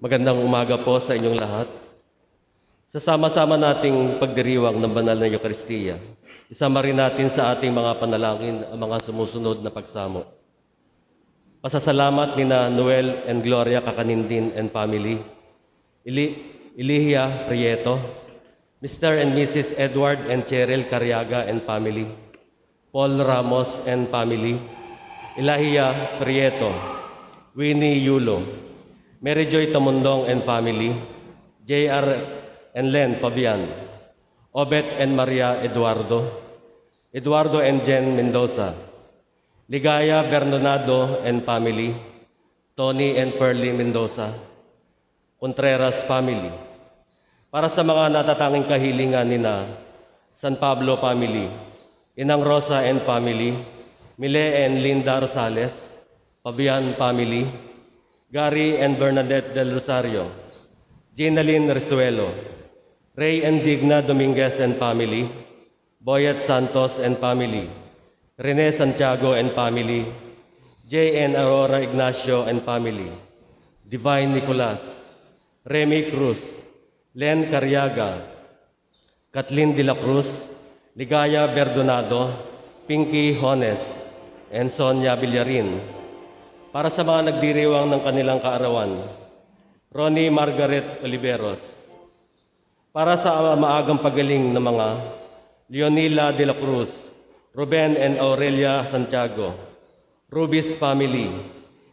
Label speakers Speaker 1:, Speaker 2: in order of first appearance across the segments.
Speaker 1: Magandang umaga po sa inyong lahat. Sasama-sama nating pagdiriwang ng banal na Eucharistia. Isama rin natin sa ating mga panalangin ang mga sumusunod na pagsamo. Pasasalamat ni na Noel and Gloria Kakanindin and family, Ilihia Prieto, Mr. and Mrs. Edward and Cheryl Cariaga and family, Paul Ramos and family, Ilahia Prieto, Winnie Yulo, Mary Joy Tamundong and family, J.R. and Len Fabian, Obet and Maria Eduardo, Eduardo and Jen Mendoza, Ligaya Bernardo and family, Tony and Pearlie Mendoza, Contreras family. Para sa mga natatanging kahilingan ni na San Pablo family, Inang Rosa and family, Mile and Linda Rosales, Fabian family, Gary and Bernadette del Rosario, Ginaline Resuelo, Ray and Digna Dominguez and family, Boyet Santos and family, Rene Santiago and family, J. and Aurora Ignacio and family, Divine Nicolas, Remy Cruz, Len Cariaga, Kathleen de la Cruz, Ligaya Berdonado, Pinky Hones, and Sonia Villarin. Para sa mga nagdiriwang ng kanilang kaarawan, Ronnie Margaret Oliveros. Para sa maagang pagaling ng mga Leonila de la Cruz, Ruben and Aurelia Santiago, Rubis family,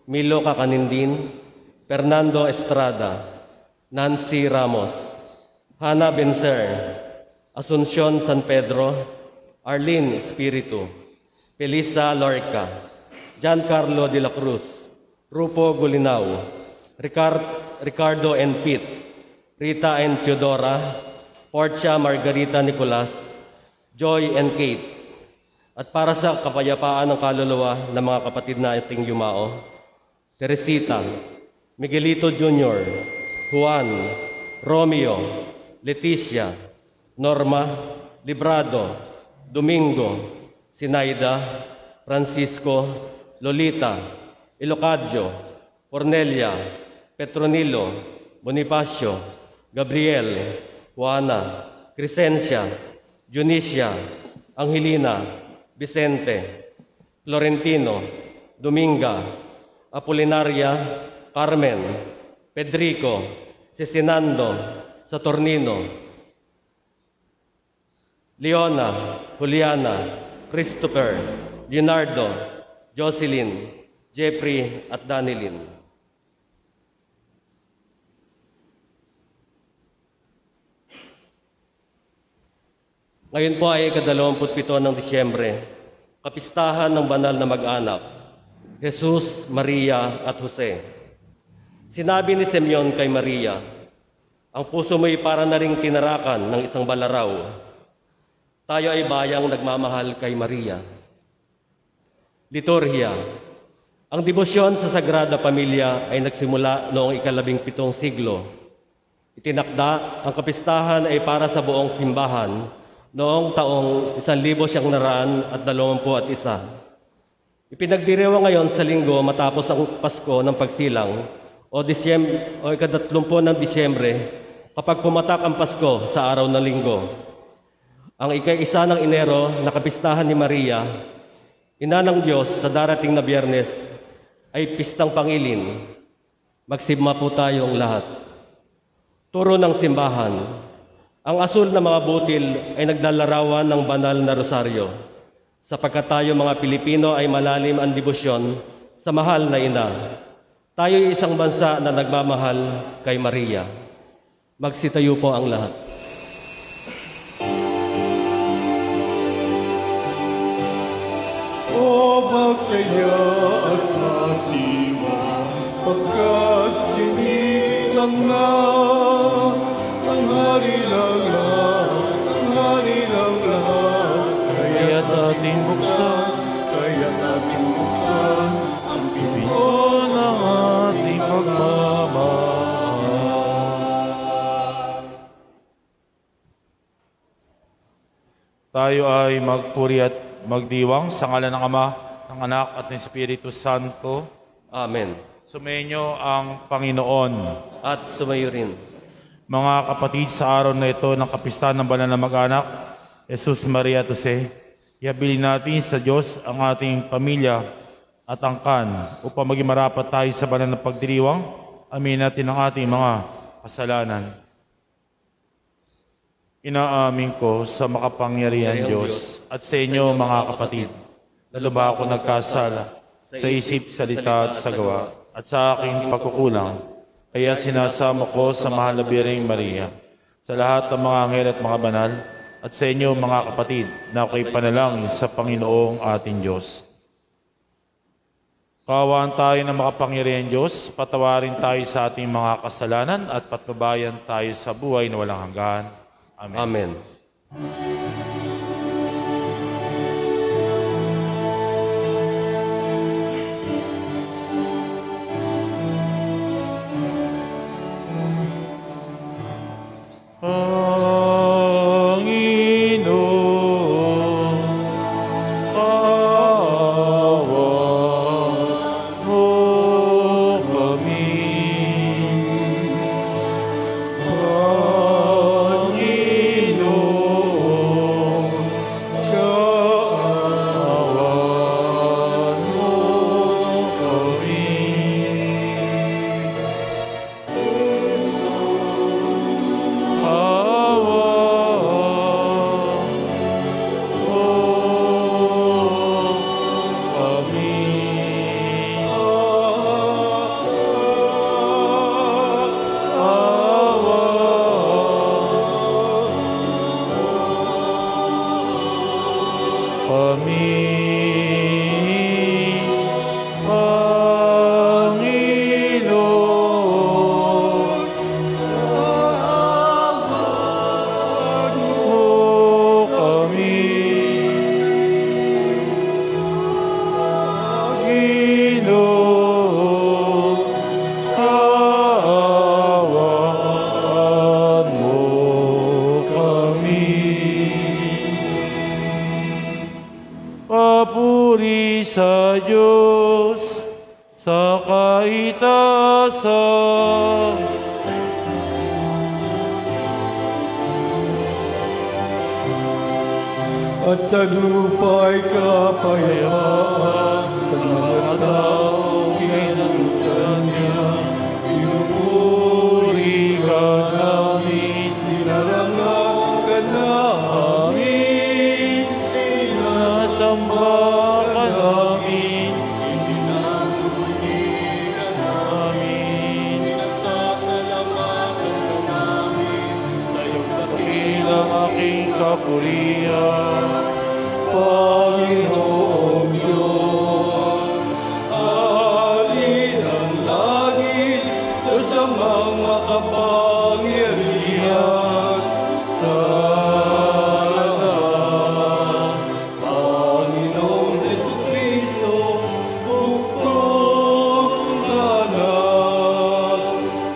Speaker 1: Milo Kakanindin, Fernando Estrada, Nancy Ramos, Hannah Bencer, Asuncion San Pedro, Arlene Espiritu, Felisa Lorca, Giancarlo de la Cruz, Rupo Gulinao, Ricardo and Pete, Rita and Teodora, Portia Margarita Nicolas, Joy and Kate. At para sa kapayapaan ng kaluluwa ng mga kapatid nating yumao, Teresita, Miguelito Jr., Juan, Romeo, Leticia, Norma, Librado, Domingo, Sinaida, Francisco, Lolita, Ilocadio, Cornelia, Petronilo, Bonifacio, Gabriel, Juana, Crescencia, Junicia, Angelina, Vicente, Florentino, Dominga, Apolinaria, Carmen, Pedrico, Cecinando, Saturnino, Leona, Juliana, Christopher, Leonardo, Jocelyn, Jeffrey at Danilyn. Ngayon po ay ika-27 ng Disyembre, kapistahan ng banal na mag-anak, Jesus, Maria at Jose. Sinabi ni Simeon kay Maria, ang puso mo'y para na ring tinarakan ng isang balaraw. Tayo ay bayang nagmamahal kay Maria. Liturhiya. Ang debosyon sa Sagrada Pamilya ay nagsimula noong ika-17 siglo. Itinakda ang kapistahan ay para sa buong simbahan noong taong 1921. Ipinagdiriwang ngayon sa linggo matapos ang Pasko ng Pagsilang o ika-30 ng Disyembre kapag pumatak ang Pasko sa araw ng linggo. Ang ika-1 ng Enero na kapistahan ni Maria, Ina ng Diyos sa darating na Biyernes ay pistang pangilin. Magsimba po tayong lahat. Turo ng simbahan. Ang asul na mga butil ay naglalarawan ng banal na rosaryo. Sapagkat tayo mga Pilipino ay malalim ang debosyon sa mahal na ina. Tayo ay isang bansa na nagmamahal kay Maria. Magsitayo po ang lahat.
Speaker 2: O magsaya at matiwang, pagkat sinilang na ang hari ng lahat, ang hari ng lahat. Kaya't ating buksan ang pinto ng ating pagmamahal. Tayo ay magpuri at magdiwang sa ngalan ng Ama, ng Anak at ng Espiritu Santo.
Speaker 1: Amen.
Speaker 2: Sumainyo ang Panginoon.
Speaker 1: At sumayo rin.
Speaker 2: Mga kapatid, sa araw na ito ng kapistahan ng banal na mag-anak, Jesus, Maria at Jose, ihabilin natin sa Diyos ang ating pamilya at angkan upang maging marapat tayo sa banal na pagdiriwang. Amin natin ang ating mga kasalanan. Inaamin ko sa makapangyarihan Diyos at sa inyo mga kapatid, na lubha ako nagkasala sa isip, salita at sa gawa at sa aking pagkukulang. Kaya sinasamo ko sa mahal na Birheng Maria, sa lahat ng mga anghel at mga banal, at sa inyo mga kapatid na ako'y panalangin sa Panginoong ating Diyos. Kaawaan tayo ng makapangyarihan Diyos, patawarin tayo sa ating mga kasalanan at patnubayan tayo sa buhay na walang hanggan. Amen.
Speaker 1: Amen.
Speaker 2: Papuri sa Diyos sa kaitaasan.
Speaker 3: At sa lupa'y kapayapaan sa mga taong kinalutan niya. Pinupuri ka namin, dinarangan ka namin, sinasamba ka namin, ininamuni ka namin, pinasasalamatan ka namin, sa iyong dakilang aking kapurihan. Panginoong Diyos, alin ang langit sa mga kapangyarihan sa lahat. Panginoong Jesucristo, bukod na anak.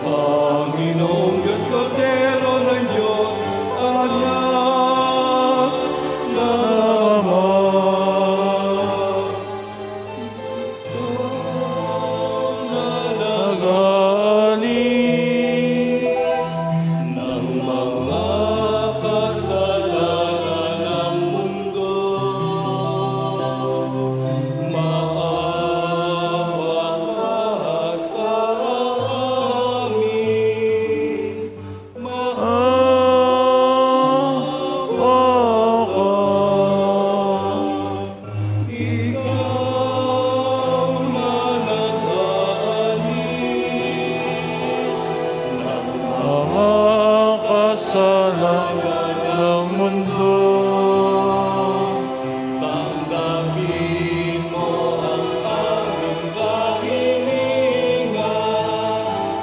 Speaker 3: Panginoong Diyos, Kordero ng Diyos, anak na ng mundo. Tanggapin mo ang aming kahilingan,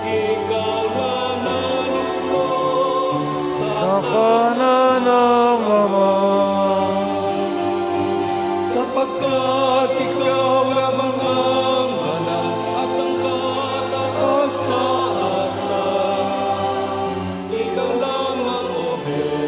Speaker 3: ikaw na nanunod sa kanan ng Ama. Sapagkat ikaw lamang ang banal at ang kataas-taasan, ikaw lamang, O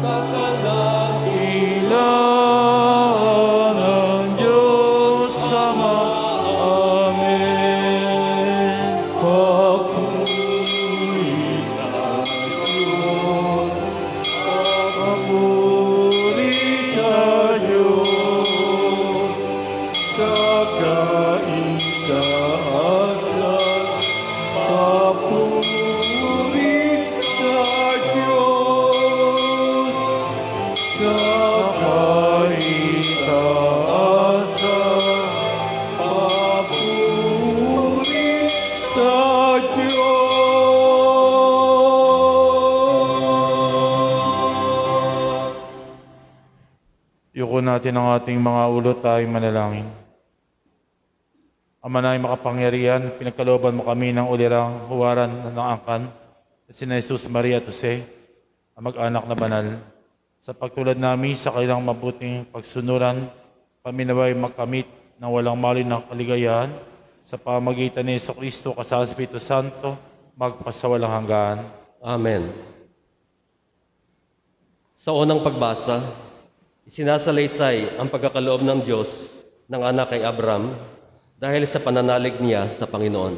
Speaker 3: sa kadakilaan
Speaker 2: ng Diyos Ama. Amen.
Speaker 3: papuri sa Diyos,
Speaker 2: Papuri sa Diyos,
Speaker 3: sa kaitaasan, papuri sa Diyos, sa kaitaasan, papuri sa Diyos.
Speaker 2: yuko natin ang ating mga ulo, tayo manalangin. Ama na makapangyarihan, pinagkalooban mo kami ng ulirang huwaran ng angkan at sina Jesus, Maria at Jose, ang mag-anak na banal. Sa pagtulad namin sa kailang mabuting pagsunuran, kami naway magkamit ng walang mali ng kaligayahan sa pamagitan ni Jesucristo kasama sa Espiritu Santo, magpasawalang hanggan.
Speaker 1: Amen. Sa unang pagbasa, isinasalaysay ang pagkakaloob ng Diyos ng anak kay Abraham dahil sa pananalig niya sa Panginoon.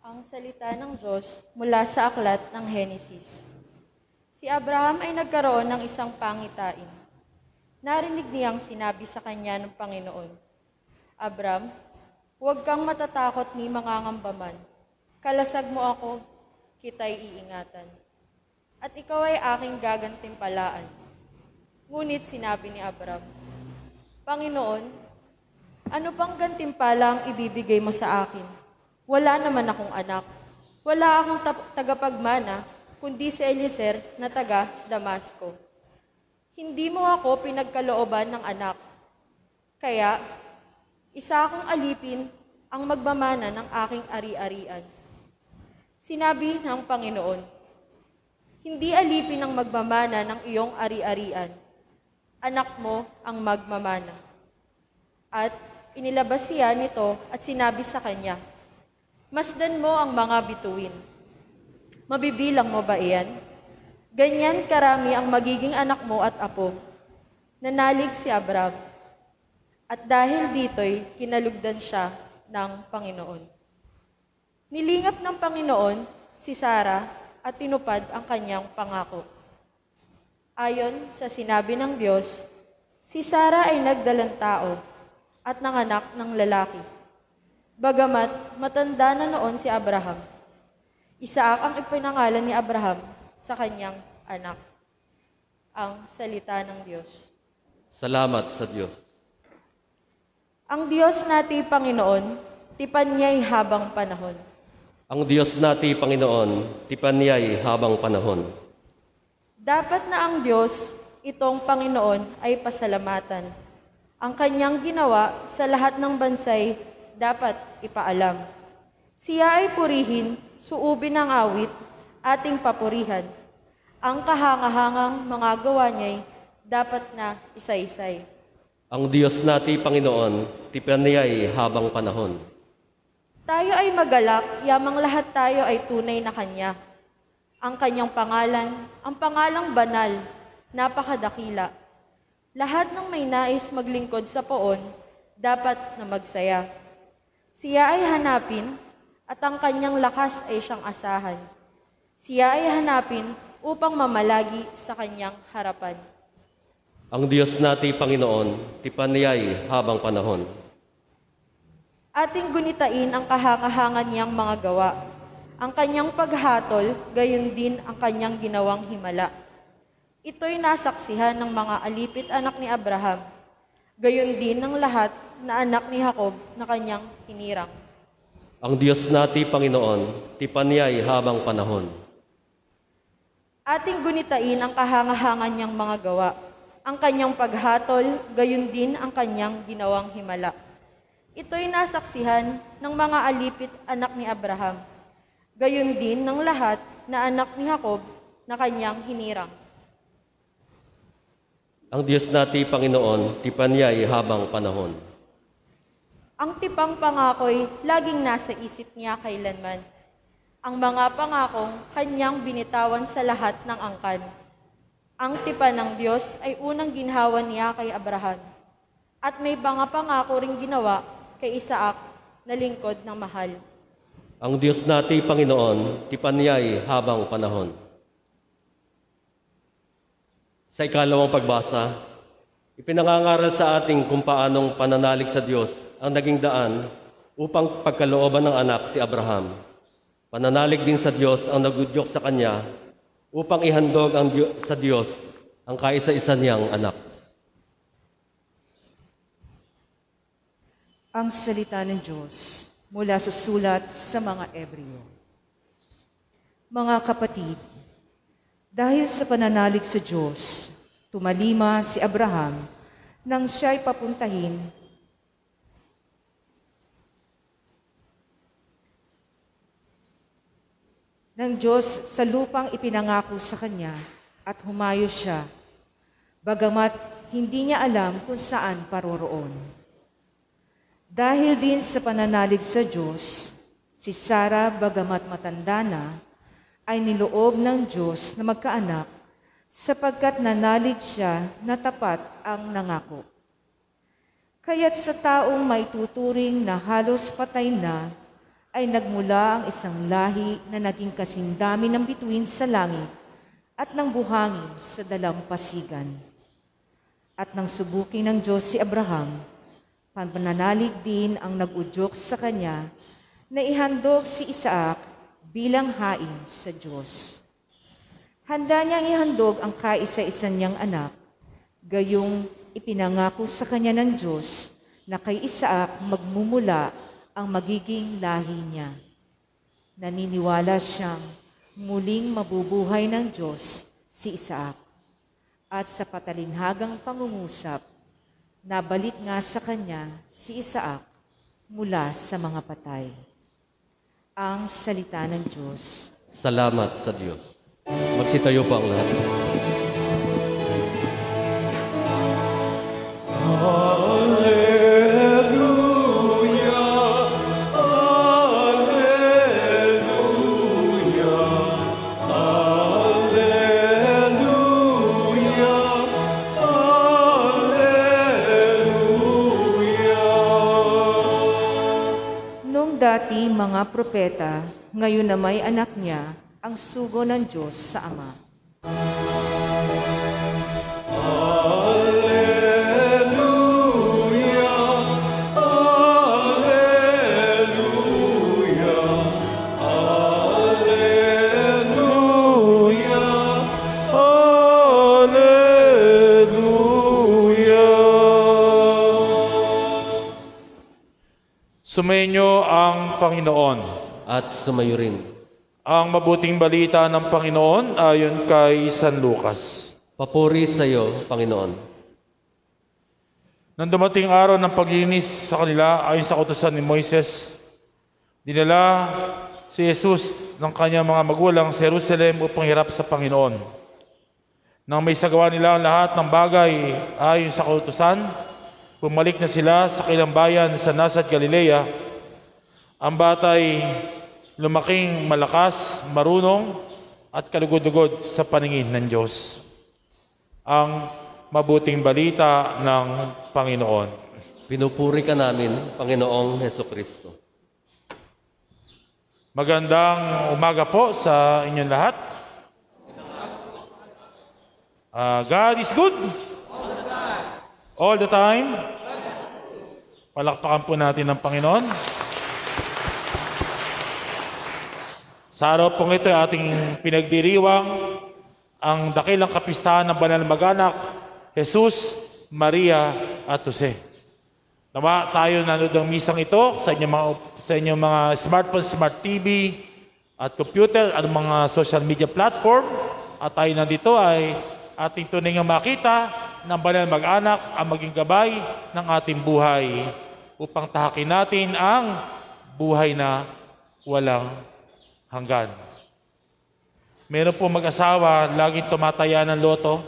Speaker 4: Ang salita ng Diyos mula sa aklat ng Henesis. Si Abraham ay nagkaroon ng isang pangitain. Narinig niyang sinabi sa kanya ng Panginoon, Abraham, huwag kang matatakot ni mangangambaman. Kalasag mo ako, kita'y iingatan. At ikaw ay aking gagantimpalaan. Ngunit sinabi ni Abraham, Panginoon, ano pang gantimpala ang ibibigay mo sa akin? Wala naman akong anak. Wala akong tagapagmana, kundi si Eliezer na taga Damasco. Hindi mo ako pinagkalooban ng anak. Kaya, isa akong alipin ang magmamana ng aking ari-arian. Sinabi ng Panginoon, hindi alipin ang magmamana ng iyong ari-arian. Anak mo ang magmamana. At inilabas siya nito at sinabi sa kanya, masdan mo ang mga bituin. Mabibilang mo ba iyan? Ganyan karami ang magiging anak mo at apo. Nanalig si Abraham. At dahil dito'y kinalugdan siya ng Panginoon. Nilingap ng Panginoon si Sarah at tinupad ang kanyang pangako. Ayon sa sinabi ng Diyos, si Sarah ay nagdalang tao at nanganak ng lalaki. Bagamat matanda na noon si Abraham, Isaac ang ipinangalan ni Abraham sa kanyang anak. Ang salita ng Diyos.
Speaker 1: Salamat sa Diyos.
Speaker 4: Ang Diyos natin Panginoon, tipan niya'y habang panahon.
Speaker 1: Ang Diyos natin, Panginoon, tipan niya'y habang panahon.
Speaker 4: Dapat na ang Diyos, itong Panginoon, ay pasalamatan. Ang kanyang ginawa sa lahat ng bansay dapat ipaalam. Siya ay purihin, suubin ng awit, ating papurihan. Ang kahangahangang mga gawa niya'y dapat na isa-isay.
Speaker 1: Ang Diyos natin, Panginoon, tipan niya'y habang panahon.
Speaker 4: Tayo ay magalak, yamang lahat tayo ay tunay na Kanya. Ang Kanyang pangalan, ang pangalang banal, napakadakila. Lahat ng may nais maglingkod sa poon, dapat na magsaya. Siya ay hanapin, at ang Kanyang lakas ay siyang asahan. Siya ay hanapin upang mamalagi sa Kanyang harapan.
Speaker 1: Ang Diyos natin, Panginoon, tipan niya'y habang panahon.
Speaker 4: Ating gunitain ang kahangahangan niyang mga gawa. Ang kanyang paghatol, gayon din ang kanyang ginawang himala. Ito'y nasaksihan ng mga alipit anak ni Abraham, gayon din ng lahat na anak ni Jacob na kanyang hinirang.
Speaker 1: Ang Diyos natin, Panginoon, tipan niya'y habang panahon.
Speaker 4: Ating gunitain ang kahangahangan niyang mga gawa. Ang kanyang paghatol, gayon din ang kanyang ginawang himala. Ito'y nasaksihan ng mga alipit anak ni Abraham, gayon din ng lahat na anak ni Jacob na kanyang hinirang.
Speaker 1: Ang Diyos natin, Panginoon, tipan niya'y habang panahon.
Speaker 4: Ang tipang pangako'y laging nasa isip niya kailanman. Ang mga pangakong kanyang binitawan sa lahat ng angkan. Ang tipan ng Diyos ay unang ginhawa niya kay Abraham. At may mga pangako ring ginawa kay Isaac na lingkod ng mahal.
Speaker 1: Ang Diyos natin, Panginoon, tipan niya'y habang panahon. Sa ikalawang pagbasa, ipinangangaral sa ating kung paanong pananalig sa Diyos ang naging daan upang pagkalooban ng anak si Abraham. Pananalig din sa Diyos ang nagudyok sa kanya upang ihandog sa Diyos ang kaisa-isa niyang anak.
Speaker 5: Ang salita ng Diyos mula sa sulat sa mga Ebreo. Mga kapatid, dahil sa pananalig sa Diyos, tumalima si Abraham nang siya'y papuntahin ng Diyos sa lupang ipinangako sa kanya at humayo siya, bagamat hindi niya alam kung saan paroroon. Dahil din sa pananalig sa Diyos, si Sarah, bagamat matanda na, ay niloob ng Diyos na magkaanak sapagkat nanalig siya na tapat ang nangako. Kaya't sa taong may tuturing na halos patay na, ay nagmula ang isang lahi na naging kasindami ng bituin sa langit at ng buhangin sa dalampasigan. At nang subukin ng Diyos si Abraham, pananalig din ang nag-udyok sa kanya na ihandog si Isaac bilang hain sa Diyos. Handa niyang ihandog ang kaisa-isa niyang anak, gayong ipinangako sa kanya ng Diyos na kay Isaac magmumula ang magiging lahi niya. Naniniwala siyang muling mabubuhay ng Diyos si Isaac. At sa patalinhagang pangungusap, nabalik nga sa kanya si Isaac mula sa mga patay. Ang salita ng Diyos.
Speaker 1: Salamat sa Diyos. Magsitayo po ang lahat.
Speaker 5: Dati mga propeta, ngayon na may anak niya, ang sugo ng Diyos sa Ama.
Speaker 2: Sumainyo ang Panginoon.
Speaker 1: At sumayo rin.
Speaker 2: Ang mabuting balita ng Panginoon ayon kay San Lucas.
Speaker 1: Papuri sa iyo, Panginoon.
Speaker 2: Nang dumating araw ng paglinis sa kanila ayon sa kautusan ni Moises, dinala si Jesus ng kanyang mga magulang sa Jerusalem upang hirap sa Panginoon. Nang may sagawa nila ang lahat ng bagay ayon sa kautusan, bumalik na sila sa kanilang bayan sa Nazaret, Galilea. Ang batay lumaking malakas, marunong at kalugod-lugod sa paningin ng Diyos. Ang mabuting balita ng Panginoon.
Speaker 1: Pinupuri ka namin, Panginoong Hesukristo.
Speaker 2: Magandang umaga po sa inyong lahat. God is good. All the time. Palakpakan po natin ng Panginoon. Sa araw pong ito, ating pinagdiriwang ang dakilang kapistahan ng banal mag-anak, Jesus, Maria, at Jose. Nawa tayo nanood ng misang ito sa inyong mga smartphone, smart TV, at computer, at mga social media platform. At tayo nandito ay ating tunay nga makita ng banal mag-anak ang maging gabay ng ating buhay upang tahakin natin ang buhay na walang hanggan. Meron po mag-asawa, laging tumataya ng loto.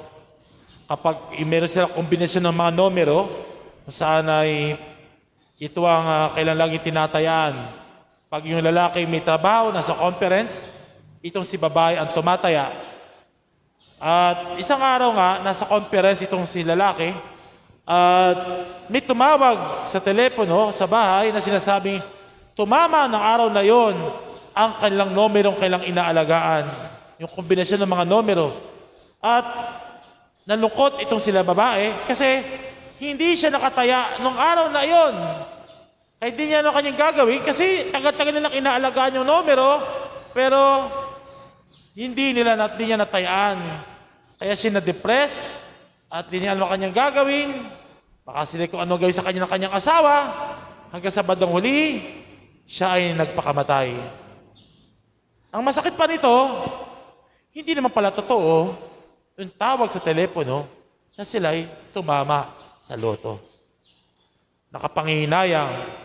Speaker 2: Kapag meron sila kombinasyon ng mga numero, saan ay Ito ang kailan lagi tinatayaan. Pag yung lalaki may trabaho, nasa conference, itong si babae ang tumataya. At isang araw nga, nasa conference itong si lalaki, at may tumawag sa telepono sa bahay na sinasabing, tumama ng araw na yon ang kanilang numerong kailang inaalagaan. Yung kombinasyon ng mga numero. At nalungkot itong sila babae kasi hindi siya nakataya nung araw na yon. Kahit di niya ano kanyang gagawin kasi tagal-tagal nilang inaalagaan yung numero, pero hindi niya natayaan. Kaya siya na-depress at di niya alam ang kanyang gagawin. Baka sila kung ano gawin sa kanya ng kanyang asawa. Hanggang sa bandang huli, siya ay nagpakamatay. Ang masakit pa nito, hindi naman pala totoo yung tawag sa telepono na sila'y tumama sa loto. Nakapangihinayang.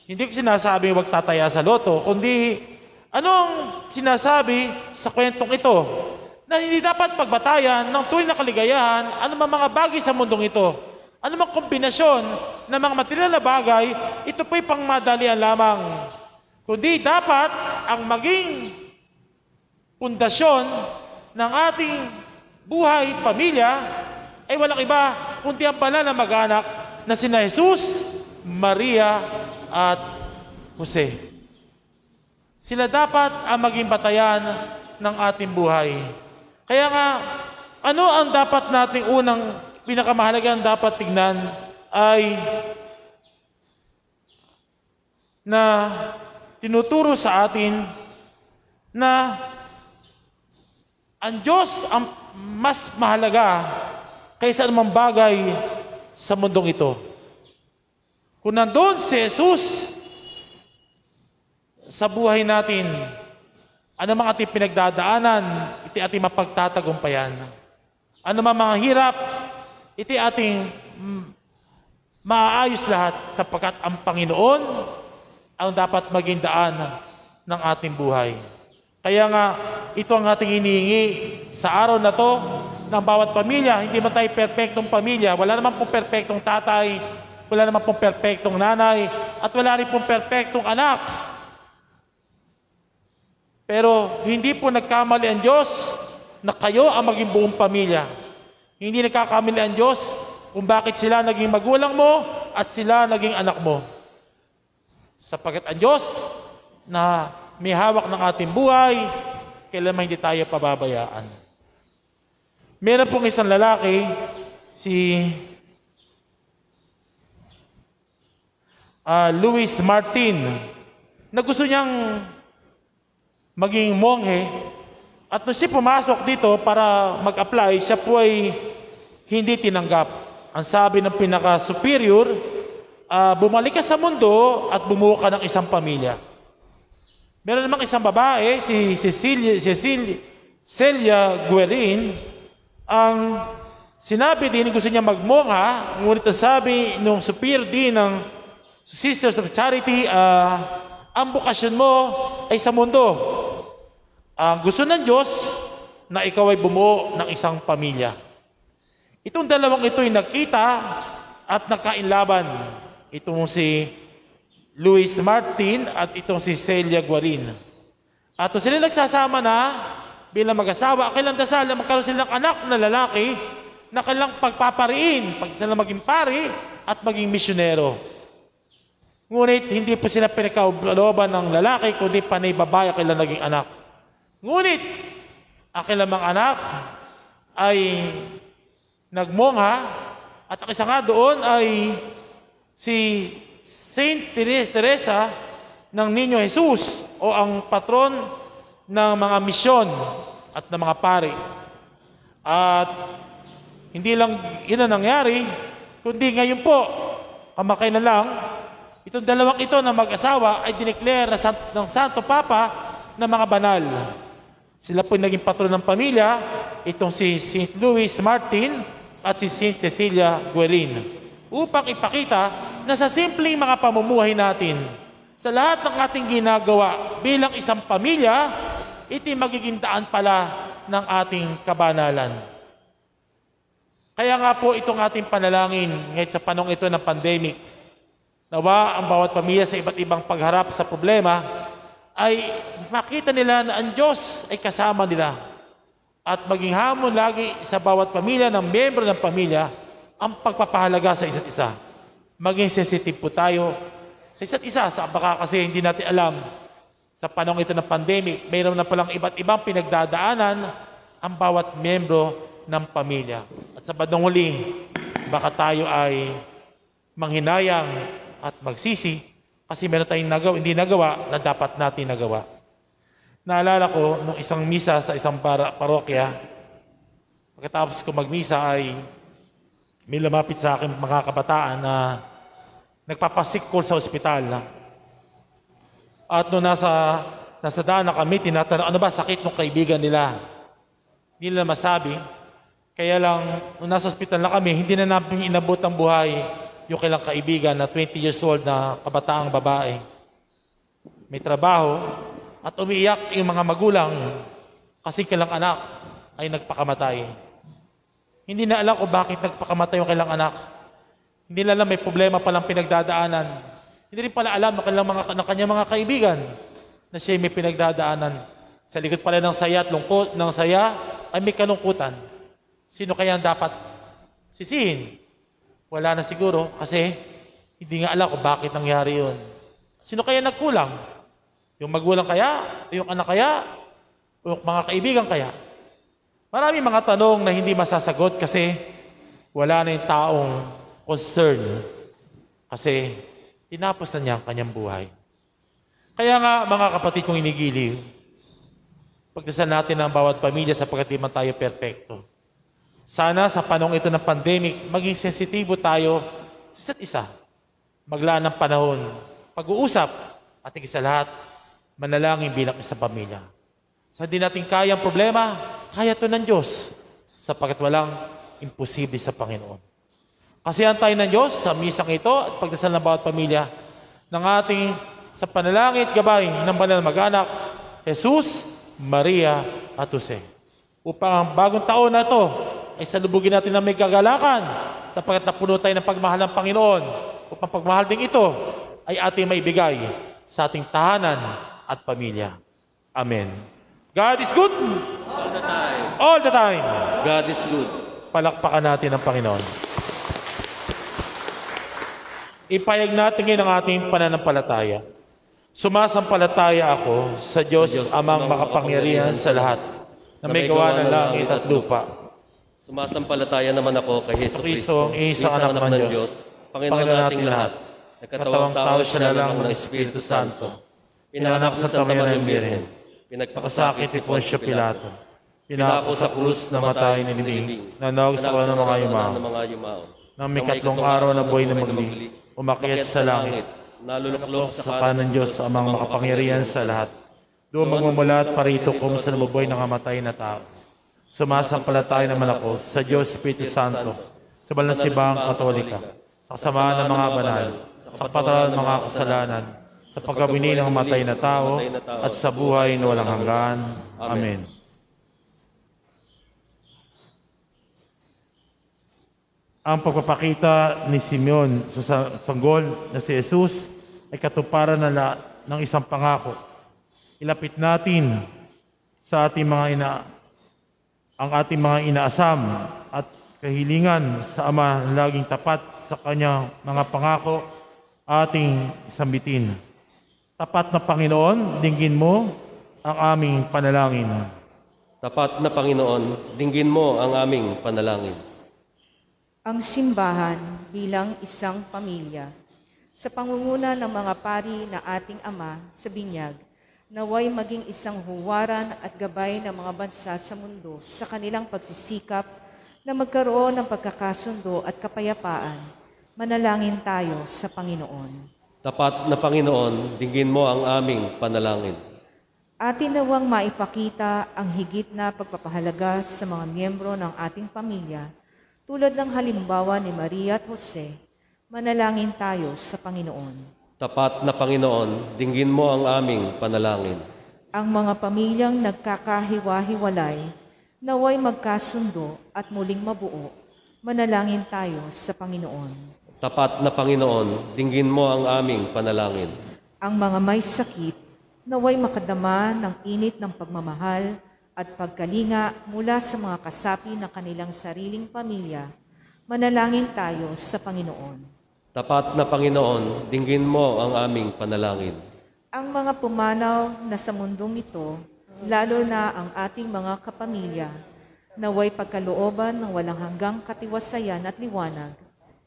Speaker 2: Hindi ko sinasabi huwag tataya sa loto, kundi anong sinasabi sa kwentong ito na hindi dapat pagbatayan ng tunay na kaligayahan anumang mga bagay sa mundong ito. Anumang kombinasyon ng mga material na bagay, ito po'y pangmadalian lamang. Kundi dapat ang maging pundasyon ng ating buhay, pamilya, ay walang iba kundi ang banal na mag-anak na sina Jesus, Maria, at Jose. Sila dapat ang maging batayan ng ating buhay. Kaya nga, ano ang dapat nating unang pinakamahalagang dapat tignan ay na tinuturo sa atin na ang Diyos ang mas mahalaga kaysa anumang bagay sa mundong ito. Kung nandun si Jesus sa buhay natin, ano mga ating pinagdadaanan, iti ating mapagtatagumpayan. Ano mga hirap, iti ating maaayos lahat sapagkat ang Panginoon ang dapat maging daan ng ating buhay. Kaya nga, ito ang ating hinihingi sa araw na to ng bawat pamilya. Hindi man tayo perfectong pamilya. Wala naman pong perfectong tatay, wala naman pong perfectong nanay, at wala rin pong perfectong anak. Pero hindi po nagkamali ang Diyos na kayo ang maging buong pamilya. Hindi nagkakamali ang Diyos kung bakit sila naging magulang mo at sila naging anak mo. Sapagkat ang Diyos na may hawak ng ating buhay, kailanman hindi tayo pababayaan. Meron pong isang lalaki, si Luis Martin, na gusto niyang maging monghe, at nung siya pumasok dito para mag-apply, siya po ay hindi tinanggap. Ang sabi ng pinaka-superior, bumalik ka sa mundo at bumuo ka ng isang pamilya. Meron namang isang babae, si Celia Guerin, ang sinabi din, gusto niya magmongha, ngunit ang sabi nung superior din ng Sisters of Charity, ang bukasyon mo ay sa mundo. Gusto ng Diyos na ikaw ay bumuo ng isang pamilya. Itong dalawang ito ay nagkita at nagkainlaban. Itong si Luis Martin at itong si Celia Guerin. At sila nagsasama na bilang mag-asawa, kailang dasal na magkaroon silang anak na lalaki na kailang pagpapariin, pag sila maging pari at maging misyonero. Ngunit hindi po sila pinagkalooban ng lalaki, kundi panay babae kailang naging anak. Ngunit, ang kailang mga anak ay nagmongha at ang isa nga doon ay si Saint Teresa ng Niño Jesus o ang patron ng mga misyon at ng mga pari. At hindi lang yun ang nangyari, kundi ngayon po, kamakailan lang, itong dalawang ito na mag-asawa ay dineclare ng Santo Papa na mga banal. Sila po naging patron ng pamilya, itong si St. Louis Martin at si St. Cecilia Guerin, upang ipakita na sa simpleng mga pamumuhay natin, sa lahat ng ating ginagawa bilang isang pamilya, iti magiging daan pala ng ating kabanalan. Kaya nga po itong ating panalangin ngayon sa panahon ito ng pandemic, Nawa ang bawat pamilya sa iba't ibang pagharap sa problema ay makita nila na ang Diyos ay kasama nila. At maging hamon lagi sa bawat pamilya ng miyembro ng pamilya ang pagpapahalaga sa isa't isa. Maging sensitive po tayo sa isa't isa. Baka kasi hindi natin alam sa panahon ito ng pandemic, mayroon na palang iba't ibang pinagdadaanan ang bawat miyembro ng pamilya. At sa bandang huli, baka tayo ay manghinayang at magsisi kasi meron tayong hindi nagawa na dapat natin nagawa. Naalala ko, nung isang misa sa isang parokya, pagkatapos ko magmisa ay may lumapit sa akin mga kabataan na nagpapasick call sa ospital. At nung nasa daan na kami, tinatanong, ano ba sakit ng kaibigan nila? Hindi nila masabi. Kaya lang, nung nasa ospital na kami, hindi na namin inabot ang buhay yung kailang kaibigan na 20 years old na kabataang babae. May trabaho, at umiiyak yung mga magulang kasi kailang anak ay nagpakamatay. Hindi na alam kung bakit nagpakamatay yung kailang anak. Hindi na alam may problema palang pinagdadaanan. Hindi rin pala alam ng kanyang mga kaibigan na siya may pinagdadaanan. Sa likod pala ng saya at lungkot, ng saya ay may kalungkutan. Sino kaya ang dapat sisihin? Wala na siguro kasi hindi nga alam kung bakit nangyari yun. Sino kaya nagkulang? Yung magulang kaya? Yung anak kaya? O yung mga kaibigan kaya? Maraming mga tanong na hindi masasagot kasi wala na yung taong concern. Kasi tinapos na niya ang kanyang buhay. Kaya nga, mga kapatid kong inigiliw, pagdasal natin ang bawat pamilya sapagkat di man tayo perpekto. Sana sa panahon ito ng pandemic, maging sensitibo tayo sa isa't isa. Maglaan ng panahon, pag-uusap, at higit sa lahat, manalangin bilang isang pamilya. Sa di natin kaya ang problema, kaya ito ng Diyos, sapagkat walang imposible sa Panginoon. Kasihan tayo ng Diyos sa misang ito at pagdasal ng bawat pamilya ng ating sa panalangin at gabay ng banal na mag-anak, Jesus, Maria at Jose. Upang ang bagong taon na ito ay salubugin natin ng may kagalakan sapagkat napuno tayo ng pagmahal ng Panginoon upang pagmahal din ito ay ating maibigay sa ating tahanan at pamilya. Amen. God is good.
Speaker 1: All the time.
Speaker 2: All the time.
Speaker 1: God is good.
Speaker 2: Palakpakan natin ang Panginoon. Ipayag natin ngayon ang ating pananampalataya. Sumasampalataya ako sa Diyos amang makapangyarihan sa lahat na may gawa ng langit at lupa.
Speaker 1: Sumasampalataya naman ako kay Hesus
Speaker 2: Kristo, ang isang anak ng Diyos,
Speaker 1: Panginoon nating lahat, nagkatawang tao siya na lang ng Espiritu Santo. Pinanganak sa Tamanang Birhen, pinagpakasakit ni Poncio Pilato, pinako sa krus na matay ni Libing,
Speaker 2: nanawag sa kawan ng mga yumao,
Speaker 1: nang
Speaker 2: may katlong araw na buhay na magli, umakyat sa langit,
Speaker 1: naluluklok
Speaker 2: sa kanan Diyos amang makapangyarihan sa lahat. Doon magmumula at parito kung sa nabubuhay ng amatay na tao. Sumasampalataya naman ako sa Diyos Espiritu Santo, sa banal na simbahang Katolika, sa kasamaan ng mga banal, sa kapatawaran ng mga kasalanan, sa pagkabini ng matay na tao, at sa buhay na walang hanggan. Amen. Ang pagpapakita ni Simeon sa sanggol na si Jesus ay katuparan ng isang pangako. Ilapit natin sa ating ang ating mga inaasam at kahilingan sa Ama na laging tapat sa kanyang mga pangako ating sambitin. Tapat na Panginoon, dinggin mo ang aming panalangin.
Speaker 1: Tapat na Panginoon, dinggin mo ang aming panalangin.
Speaker 5: Ang simbahan bilang isang pamilya, sa pangunguna ng mga pari na ating Ama sa binyag, naway maging isang huwaran at gabay ng mga bansa sa mundo sa kanilang pagsisikap na magkaroon ng pagkakasundo at kapayapaan. Manalangin tayo sa Panginoon.
Speaker 1: Tapat na Panginoon, dinggin mo ang aming panalangin.
Speaker 5: Atin nawang maipakita ang higit na pagpapahalaga sa mga miyembro ng ating pamilya, tulad ng halimbawa ni Maria at Jose. Manalangin tayo sa Panginoon.
Speaker 1: Tapat na Panginoon, dinggin mo ang aming panalangin.
Speaker 5: Ang mga pamilyang nagkakahiwa-hiwalay, naway magkasundo at muling mabuo. Manalangin tayo sa Panginoon.
Speaker 1: Tapat na Panginoon, dinggin mo ang aming panalangin.
Speaker 5: Ang mga may sakit, naway makadama ng init ng pagmamahal at pagkalinga mula sa mga kasapi ng kanilang sariling pamilya. Manalangin tayo sa Panginoon.
Speaker 1: Tapat na Panginoon, dinggin mo ang aming panalangin.
Speaker 5: Ang mga pumanaw na sa mundong ito, lalo na ang ating mga kapamilya, naway pagkalooban ng walang hanggang katiwasayan at liwanag.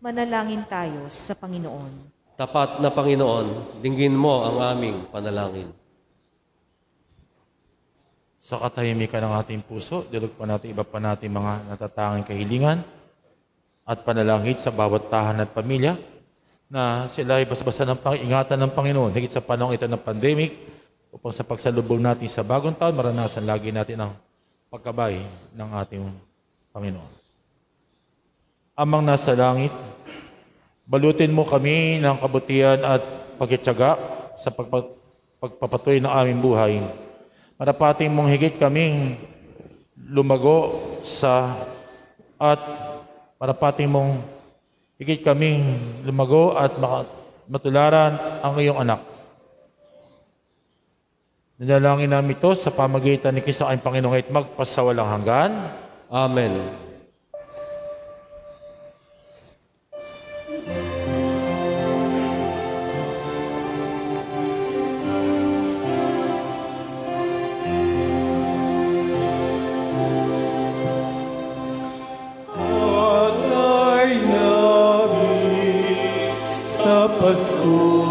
Speaker 5: Manalangin tayo sa Panginoon.
Speaker 1: Tapat na Panginoon, dinggin mo ang aming panalangin.
Speaker 2: Sa katahimikan ng ating puso, dilog pa natin iba pa natin mga natatanging kahilingan at panalangin sa bawat tahanan at pamilya na sila ay basa-basa ng pang-ingatan ng Panginoon higit sa panahon ito ng pandemic upang sa pagsalubong natin sa bagong taon, maranasan lagi natin ang pagkabay ng ating Panginoon. Amang nasa langit, balutin mo kami ng kabutihan at pagtitiyaga sa pagpapatuloy ng aming buhay. Marapating mong higit kaming lumago at matularan ang iyong anak. Nanalangin namin ito sa pamagitan ni Kristo ang Panginoong at magpasawalang hanggan.
Speaker 1: Amen.
Speaker 3: Alay namin sa Pasko.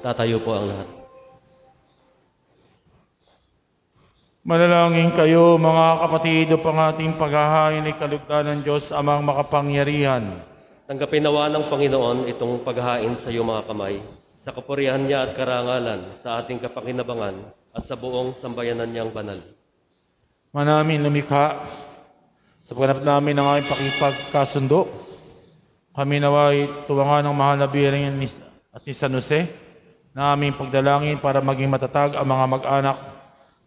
Speaker 1: Tatayo po ang lahat.
Speaker 2: Manalangin kayo mga kapatid upang ating paghahain ay kalugdan ng Diyos amang makapangyarihan.
Speaker 1: Tanggapin nawa ng Panginoon itong paghahain sa iyong mga kamay, sa kapurihan niya at karangalan, sa ating kapakinabangan at sa buong sambayanan niyang banal.
Speaker 2: Manamin lumikha sa paghanap namin ng aming pakipagkasundo. Kami naway tuwangan ng mahal na biyarin at ni San Jose na aming pagdalangin para maging matatag ang mga mag-anak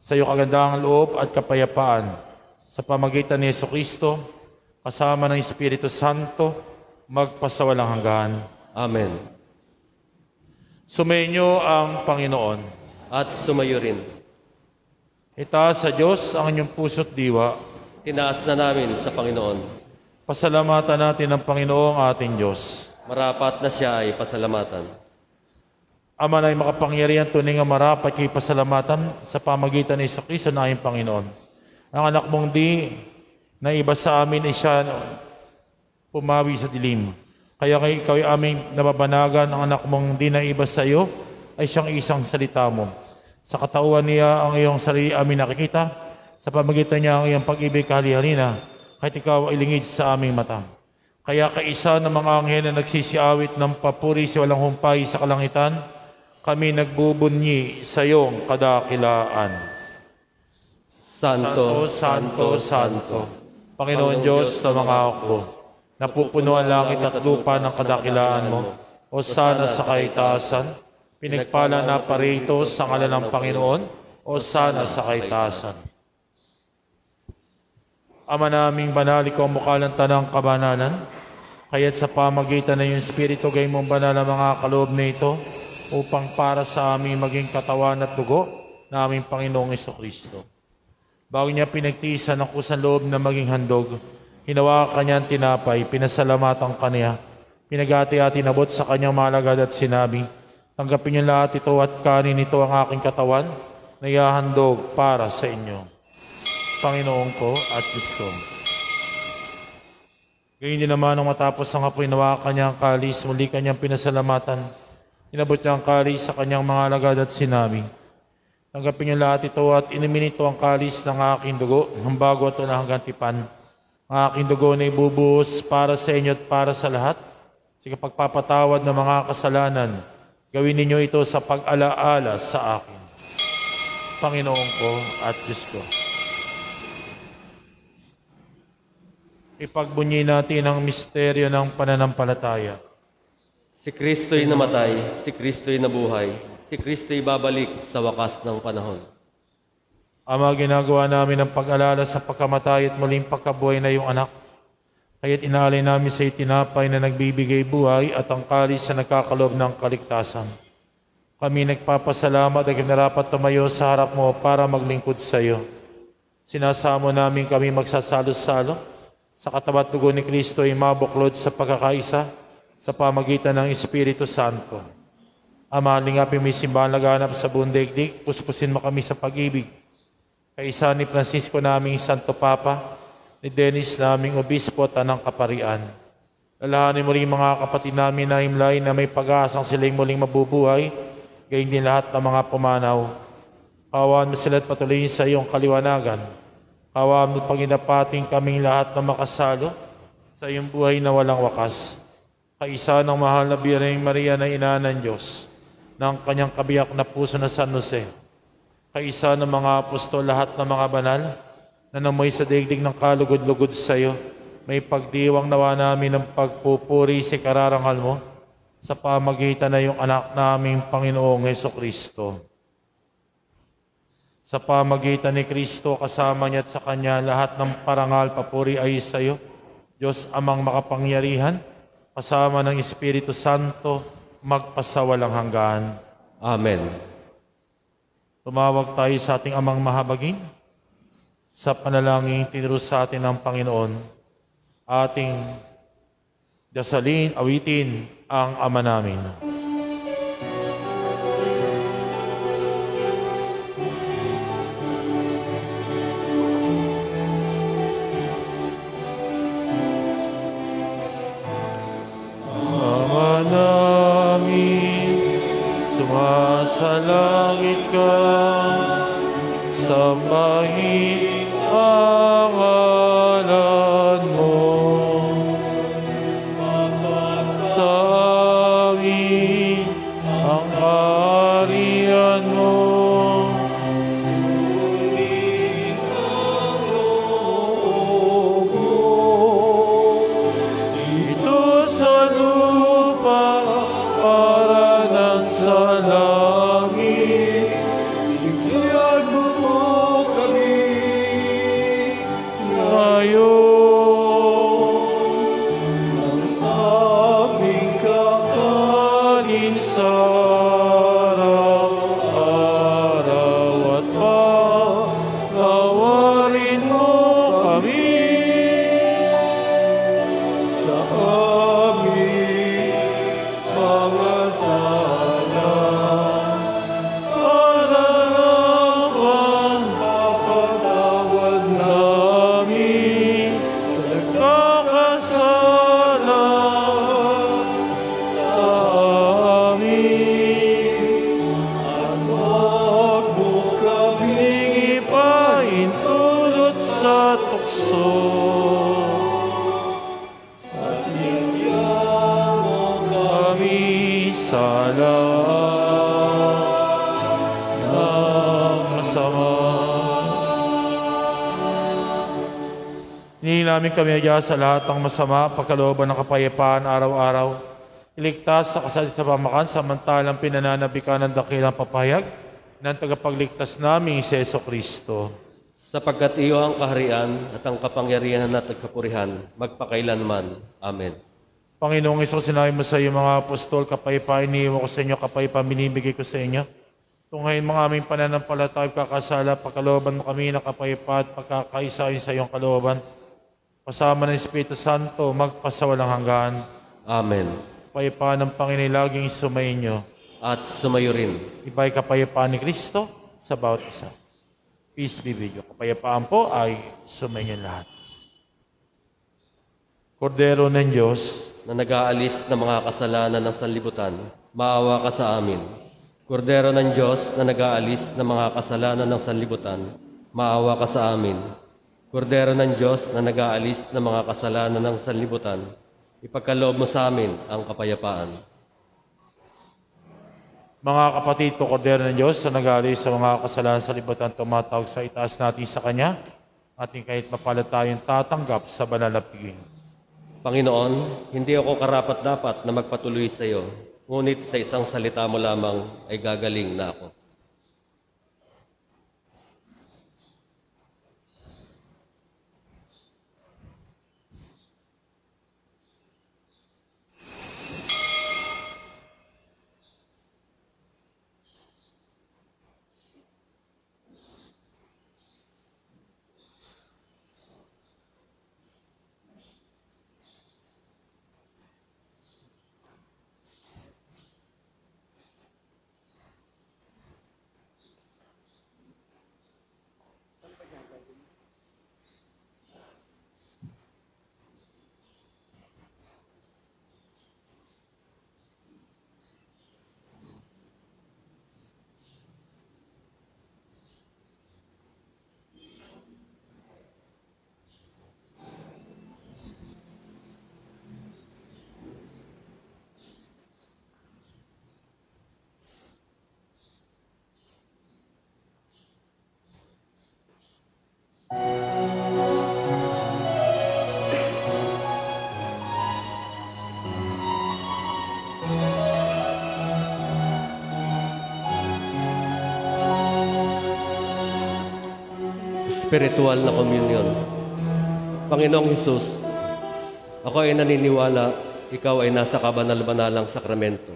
Speaker 2: sa iyo kagandahang loob at kapayapaan sa pamagitan ni Jesucristo kasama ng Espiritu Santo magpasawalang hanggan.
Speaker 1: Amen.
Speaker 2: Sumainyo ang Panginoon.
Speaker 1: At sumayo rin.
Speaker 2: Itaas sa Diyos ang inyong puso't diwa.
Speaker 1: Tinaas na namin sa Panginoon.
Speaker 2: Pasalamatan natin ang Panginoong ating Diyos.
Speaker 1: Marapat na siya ay pasalamatan.
Speaker 2: Ama na makapangyarihan, tunay nga marapat kay pasalamatan sa pamagitan ni Jesucristo na aming Panginoon. Ang anak mong di na iba sa amin ay siya pumawi sa dilim. Kaya kay ikaw ay aming nababanagan, ang anak mong di na iba sa iyo ay siyang isang salita mo. Sa katauhan niya ang iyong sarili amin nakikita, sa pamagitan niya ang iyong pag-ibig kahali-halina, kahit ikaw ay lingid sa aming mata. Kaya kaisa ng mga anghel na nagsisiawit ng papuri sa walang humpay sa kalangitan, kami nagbubunyi sa iyong kadakilaan.
Speaker 1: Santo,
Speaker 2: Santo, Santo, Panginoon Diyos na mga ako, napupuno ang langit at lupa ng kadakilaan mo, o sana sa kaitaasan, pinagpala na parito sa ngalan ng Panginoon, o sana sa kaitaasan. Ama naming banal, ikaw mukha ng tanang kabanalan, kaya't sa pamagitan ng iyong Espiritu, gay mong banal ang mga kaloob na ito, upang para sa aming maging katawan at dugo na aming Panginoong Jesucristo. Bago niya pinagtiisan ng kusang loob na maging handog, hinawakan niya ang tinapay, pinasalamatan kaniya, pinagati-hati nabot sa kanyang malagad at sinabi, tanggapin niyo lahat ito at kanin ito ang aking katawan na ihahandog para sa inyo. Panginoon ko at Diyos ko. Gayun din naman nung matapos ang apoy, hinawakan niya ang kalis, muli kanyang pinasalamatan. Inabot niya ang kalis sa kanyang mga alagad at sinabi, Tanggapin niyo lahat ito at inumin ito ang kalis ng aking dugo, ng bago at na hanggang tipan. Ang aking dugo na ibubuhos para sa inyo at para sa lahat. Sa pagpapatawad ng mga kasalanan, gawin ninyo ito sa pag-alaala sa akin. Panginoon ko at Diyos ko. Ipagbunyi natin ang misteryo ng pananampalataya.
Speaker 1: Si Kristo'y namatay, si Kristo'y nabuhay, si Kristo'y babalik sa wakas ng panahon.
Speaker 2: Ama, ginagawa namin ang pag-alala sa pagkamatay at muling pagkabuhay na iyong anak. Kaya't inaalay namin sa itinapay na nagbibigay buhay at ang kalis na nagkakaloob ng kaligtasan. Kami nagpapasalamat at narapat tumayo sa harap mo para maglingkod sa iyo. Sinasamo namin kami magsasalo-salo sa katawan at dugo ni Kristo ay mabuklod sa pagkakaisa sa pamagitan ng Espiritu Santo. Ama, lingapin mo yung simbahan laganap sa buong daigdig, puspusin mo kami sa pag-ibig. Kaisa ni Francisco naming Santo Papa, ni Dennis naming Obispo at Anang Kaparian. Lalahanin mo rin mga kapatid namin na himlay na may pag-aasang sila'y muling mabubuhay, gayon din lahat ng mga pumanaw. Kawaan mo sila at patuloyin sa iyong kaliwanagan. Kawaan mo paginapating kaming lahat na makasalo sa iyong buhay na walang wakas. Kaisa ng mahal na Birheng Maria na ina ng Diyos, ng kanyang kabiyak na puso na San Jose, kaisa ng mga apostol, lahat ng mga banal, na namoy sa daigdig ng kalugod-lugod sa iyo, may pagdiwang nawa namin ng pagpupuri sa kararangal mo, sa pamagitan na iyong anak naming Panginoong Hesukristo. Sa pamagitan ni Kristo, kasama niya at sa Kanya, lahat ng parangal, papuri ay sa iyo, Diyos Amang makapangyarihan, kasama ng Espiritu Santo, magpasawalang hanggan.
Speaker 1: Amen.
Speaker 2: Tumawag tayo sa ating Amang mahabagin. Sa panalangin, tinuro sa atin ng Panginoon, ating dasalin, awitin ang Ama namin. Ama namin, sumasalangit ka, sambahin ang ngalan mo. Sa amin ang kaharian mo. Sundin ang loob mo. Dito sa lupa para ng sa langit. Bigyan mo kami ngayon ng aming kakanin sa araw-araw at patawarin mo kami sa aming mga sala. Para naman mapatawad namin sa nagkakasala sa amin. At huwag mo kaming ipaintulot sa tukso. At bigyan mo kami sa lahat ng masama. Hinihingi namin kami nagya sa lahat ng masama, pagkalooban ng kapayapaan araw-araw. Iligtas sa kasal sa pamakan, samantalang pinananabikan ng dakilang papayag ng tagapagligtas namin si Jesucristo.
Speaker 1: Sapagkat iyo ang kaharian at ang kapangyarihan at kapurihan, magpakailanman. Amen.
Speaker 2: Panginoong Isus, sinabi mo sa iyo mga apostol, kapayapaan iniiwan ko sa inyo, kapayapaan binibigay ko sa inyo. Tunghayin mga aming pananampalataya at kakasala, pagkalooban mo kami ng kapayapaan at pagkakaisahin sa iyong kalooban. Kasama ng Espiritu Santo, magpasawalang hanggan.
Speaker 1: Amen.
Speaker 2: Kapayapaan ng Panginoon laging sumainyo.
Speaker 1: At sumayo rin.
Speaker 2: Iba'y kapayapaan ni Kristo sa bawat isa. Peace be with you. Kapayapaan po ay sumainyo lahat. Kordero ng Diyos,
Speaker 1: Na nag-aalis ng mga kasalanan ng sanlibutan, maawa ka sa amin. Kordero ng Diyos na nag-aalis ng mga kasalanan ng sanlibutan, maawa ka sa amin. Kordero ng Diyos na nag-aalis ng mga kasalanan ng sanlibutan, ipagkaloob mo sa amin ang kapayapaan.
Speaker 2: Mga kapatid ko, Kordero ng Diyos na nag-aalis sa mga kasalanan sa libutan, tumatawag sa itaas natin sa Kanya, ating kahit mapalad tayong tatanggap sa banal na piging.
Speaker 1: Panginoon, hindi ako karapat-dapat na magpatuloy sa iyo, ngunit sa isang salita mo lamang ay gagaling na ako. Spiritual na communion. Panginoong Hesus, ako ay naniniwala, ikaw ay nasa kabanal-banalang sakramento.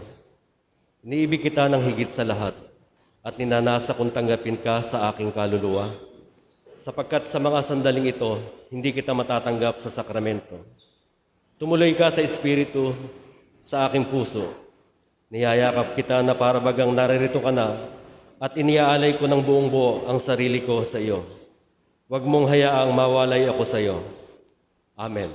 Speaker 1: Iniibig kita ng higit sa lahat at ninanasa kong tanggapin ka sa aking kaluluwa. Sapagkat sa mga sandaling ito, hindi kita matatanggap sa sakramento. Tumuloy ka sa Espiritu sa aking puso. Niyayakap kita na para bagang naririto ka na at iniaalay ko ng buong buo ang sarili ko sa iyo. Huwag mong hayaang mawalay ako sa iyo. Amen.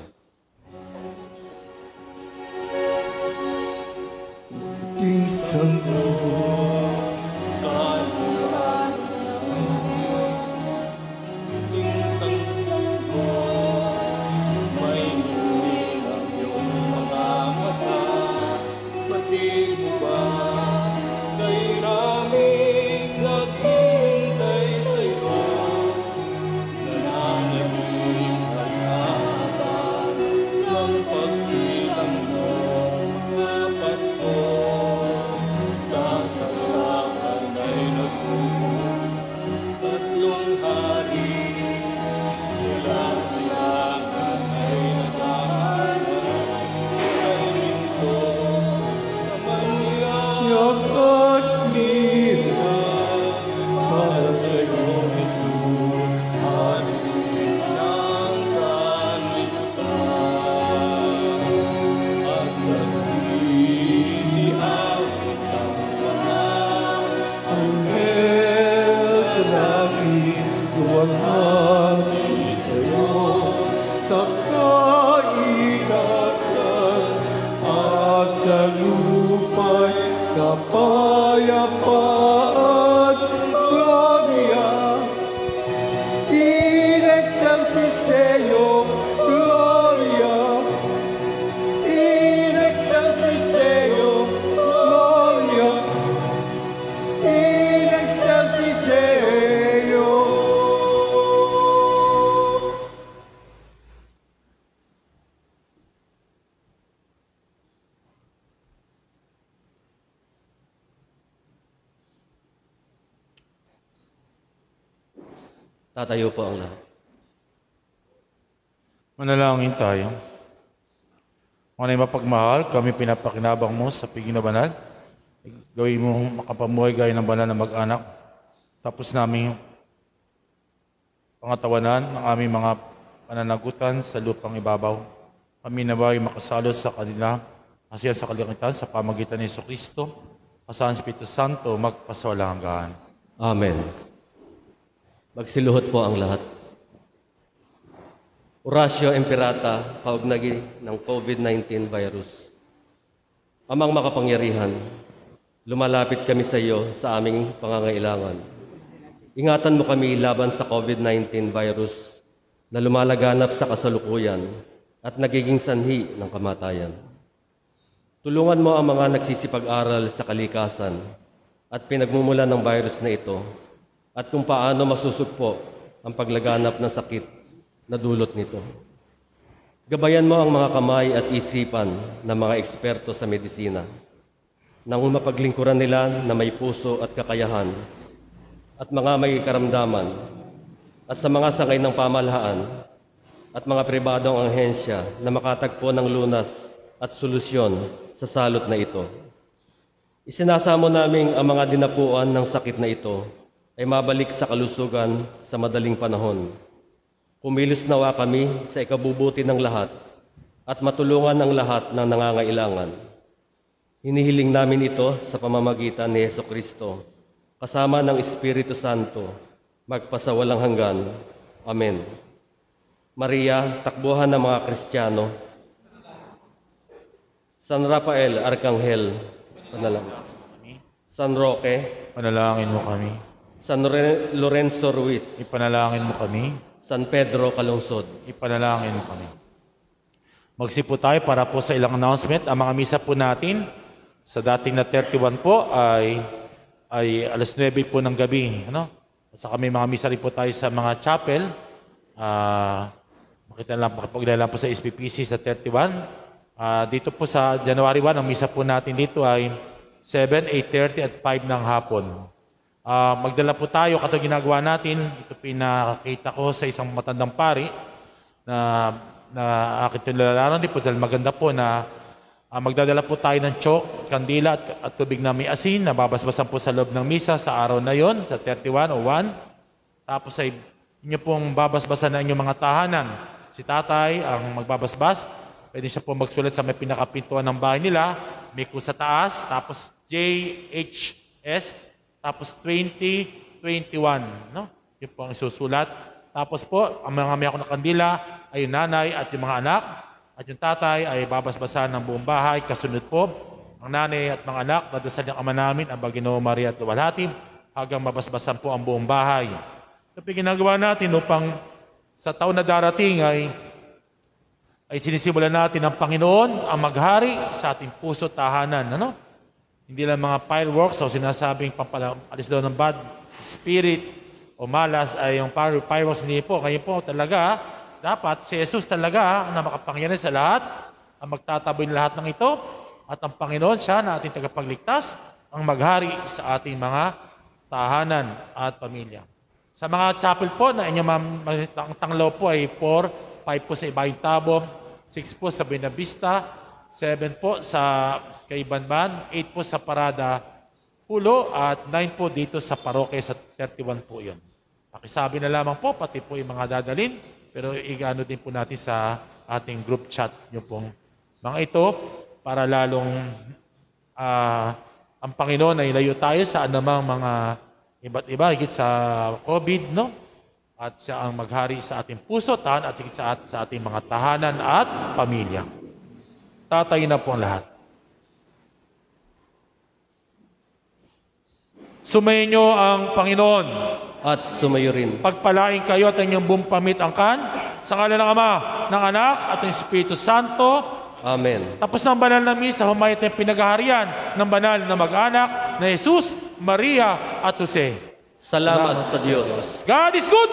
Speaker 3: Kapayapaan, Gloria, in excelsis Deo, Gloria, in excelsis Deo, Gloria, in excelsis Deo.
Speaker 1: Tatayo po ang lahat.
Speaker 2: Manalangin tayo. Ngunit mapagmahal, kami pinapakinabang mo sa piging na banal. Gawin mo makapamuhay gaya ng banal na mag-anak. Tapos namin pangatawanan ng aming mga pananagutan sa lupang ibabaw. Kami nawa'y makasalo sa kanila kasi sa kalangitan sa pamagitan ni Jesucristo, kasama sa Espiritu Santo, magpasawalang hanggan.
Speaker 1: Amen. Magsiluhod po ang lahat. Horacio Imperata, paugnagi ng COVID-19 virus. Amang makapangyarihan, lumalapit kami sa iyo sa aming pangangailangan. Ingatan mo kami laban sa COVID-19 virus na lumalaganap sa kasalukuyan at nagiging sanhi ng kamatayan. Tulungan mo ang mga nagsisipag-aral sa kalikasan at pinagmumulan ng virus na ito at kung paano masusugpo ang paglaganap ng sakit na dulot nito. Gabayan mo ang mga kamay at isipan ng mga eksperto sa medisina nang mapaglingkuran nila na may puso at kakayahan at mga may karamdaman at sa mga sangay ng pamahalaan at mga pribadong ahensya na makatagpo ng lunas at solusyon sa salot na ito. Isinasamo namin ang mga dinapuan ng sakit na ito ay mabalik sa kalusugan sa madaling panahon. Kumilos nawa kami sa ikabubuti ng lahat at matulungan ang lahat ng nangangailangan. Hinihiling namin ito sa pamamagitan ni Jesucristo, kasama ng Espiritu Santo, magpasawalang hanggan. Amen. Maria, takbuhan ng mga Kristiyano. San Rafael, Arkanghel, panalangin. San Roque,
Speaker 2: Panalangin mo kami.
Speaker 1: San Lorenzo Ruiz,
Speaker 2: Ipanalangin mo kami.
Speaker 1: San Pedro Calungsod.
Speaker 2: Ipanalangin mo kami. Magsipo tayo para po sa ilang announcement. Ang mga misa po natin sa dating na 31 po ay alas 9 po ng gabi. Ano? At saka may mga misa rin po tayo sa mga chapel. Makipagdala lang po sa SPPC sa 31. Dito po sa January 1, ang misa po natin dito ay 7, 8:30 at 5 ng hapon. Magdala po tayo, katulad ginagawa natin. Ito pinakita ko sa isang matandang pari na aking tulalaran din po dahil maganda po na magdadala po tayo ng chok, kandila at tubig na may asin na babasbasan po sa loob ng misa sa araw na yon, sa 31 o 1. Tapos ay inyo pong babasbasan na inyong mga tahanan. Si tatay ang magbabasbas. Pwede siya po magsulat sa may pinakapintuan ng bahay nila. May ku sa taas, tapos JHS, tapos 2021, no? Yun po ang isusulat. Tapos po, ang mga may ako na kandila ay yung nanay at yung mga anak. At yung tatay ay babasbasan ng buong bahay. Kasunod po, ang nanay at mga anak, dadasal ng Ama namin, ang Ginoo Maria at Luwalhati, hanggang mabasbasan po ang buong bahay. Ito po ginagawa natin upang sa taon na darating ay sinisimulan natin ang Panginoon, ang maghari sa ating puso tahanan. Ano? Hindi lang mga fireworks o sinasabing pampalis daw ng bad spirit o malas ay yung fireworks hindi po. Kaya po talaga, dapat si Jesus talaga na makapangyarihan sa lahat, ang magtataboy ng lahat ng ito, at ang Panginoon siya na ating tagapagligtas, ang maghari sa ating mga tahanan at pamilya. Sa mga chapel po na inyong ang tanglaw po ay 4, 5 po sa Ibayong Tabo, 6 po sa Buena Vista, 7 po sa kay Banban, 8 po sa Parada Pulo, at 9 po dito sa Paroke sa 31 po yun. Pakisabi na lamang po, pati po yung mga dadalin, pero igano din po natin sa ating group chat yung pong mga ito para lalong ang Panginoon ay layo tayo sa anumang mga iba't iba, higit sa COVID, no? At siya ang maghari sa ating puso, tahan at higit sa ating mga tahanan at pamilya. Tatayin na po ang lahat. Sumayin niyo ang Panginoon.
Speaker 1: At sumayo rin.
Speaker 2: Pagpalain kayo at inyong buong pamit-angkan sa ngalan ng Ama, ng Anak at ng Espiritu Santo.
Speaker 1: Amen.
Speaker 2: Tapos ng banal na misa, humayat ang pinaghaharian ng banal na mag-anak na Jesus, Maria at Jose.
Speaker 1: Salamat sa Diyos.
Speaker 2: God is good!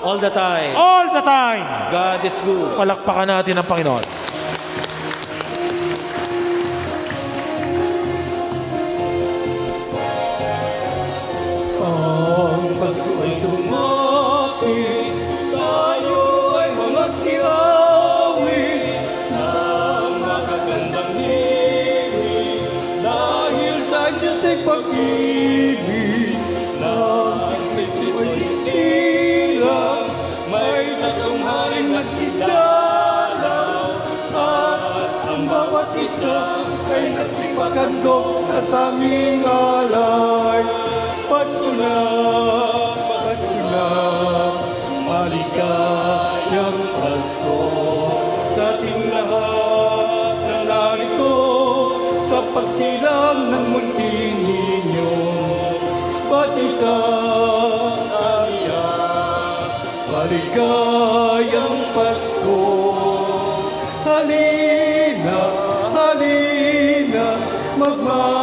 Speaker 1: All the time.
Speaker 2: All the time!
Speaker 1: God is good.
Speaker 2: Palakpakan natin ang Panginoon.
Speaker 3: Ang Pasko ay tumapit, tayo ay magsiawit ng magagandang hilig, dahil sa Diyos ay pag-ibig, ng Kristo ay silang, may tatlong haring nagsidalaw, at ang bawat isa ay nagsipaghandog at tanging alay. Pasko na, maligayang Pasko, dating lahat na narito sa pagsilang ng munting ninyo, batisang Maria, maligayang Pasko. Halina, halina, magmahal